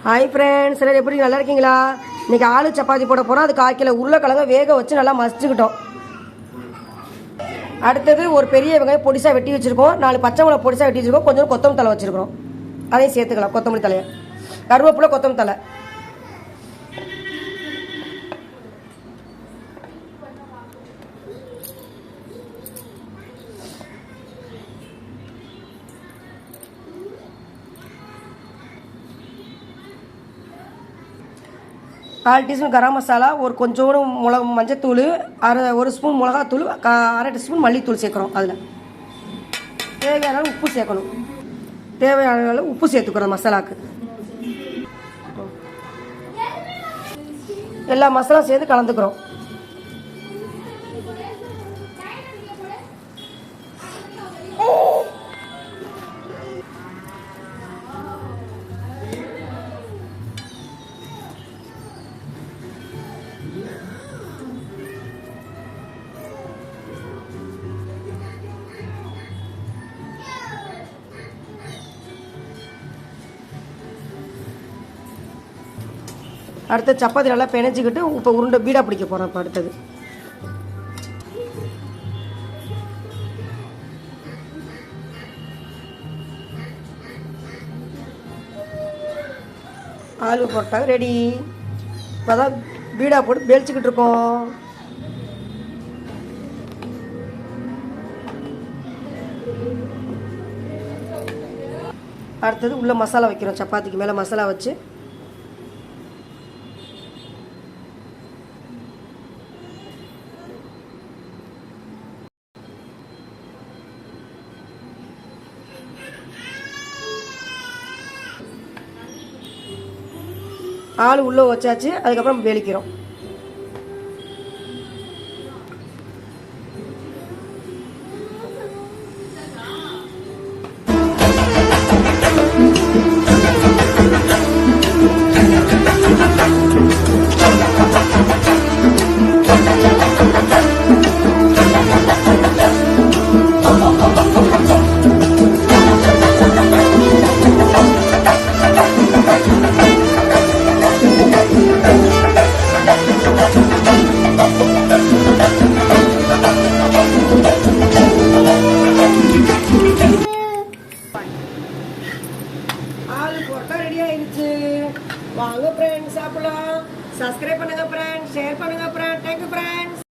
Hi friends, எல்லாரும் எப்படி நல்லா இருக்கீங்களா? இன்றைக்கி ஆலு சப்பாத்தி போட போகிறோம். அதுக்கு 1/4 கிலோ உருளைக்கிழங்க வேக வச்சு நல்லா மசிச்சுக்கிட்டோம். அடுத்தது ஒரு பெரிய வெங்காயம் பொடிசாக வெட்டி வச்சுருக்கோம். 4 பச்சை மிளகா பொடிசாக வெட்டி வச்சுருக்கோம். கொஞ்சம் கொத்தமல்லி தலை வச்சுருக்கோம். அதையும் சேர்த்துக்கலாம். கொத்தமல்லி தலையை, கருவேப்பிலை, கொத்தமல்லி தலை. கால் டீஸ்பூன் கரம் மசாலா, ஒரு கொஞ்சோண்டு மஞ்சத்தூள், ஒரு ஸ்பூன் மிளகாத்தூள், 1/2 டீஸ்பூன் மல்லித்தூள் சேர்க்குறோம். அதில் தேவையான அளவு உப்பு சேர்க்கணும். தேவையான அளவு உப்பு சேர்த்துக்கிறோம் மசாலாவுக்கு. எல்லா மசாலா சேர்த்து கலந்துக்கிறோம். அடுத்து சப்பாத்தி நல்லா பிணைச்சிக்கிட்டு இப்போ உருண்டை பீடா பிடிக்க போகிறோம். இப்போ அடுத்தது ஆலு போட்டா ரெடி. இப்போ தான் பீடா போட்டு பேலிச்சிக்கிட்டு இருக்கோம். அடுத்தது உள்ள மசாலா வைக்கிறோம். சப்பாத்திக்கு மேலே மசாலா வச்சு ஆள் உள்ளே வச்சாச்சு. அதுக்கப்புறம் வேலிக்கிறோம். ஆலு போட்டா ரெடி ஆயிடுச்சு. வாங்க ஃப்ரெண்ட்ஸ் சாப்பிடலாம். சப்ஸ்கிரைப் பண்ணுங்க ஃப்ரெண்ட்ஸ், ஷேர் பண்ணுங்க ஃப்ரெண்ட்ஸ். Thank you friends.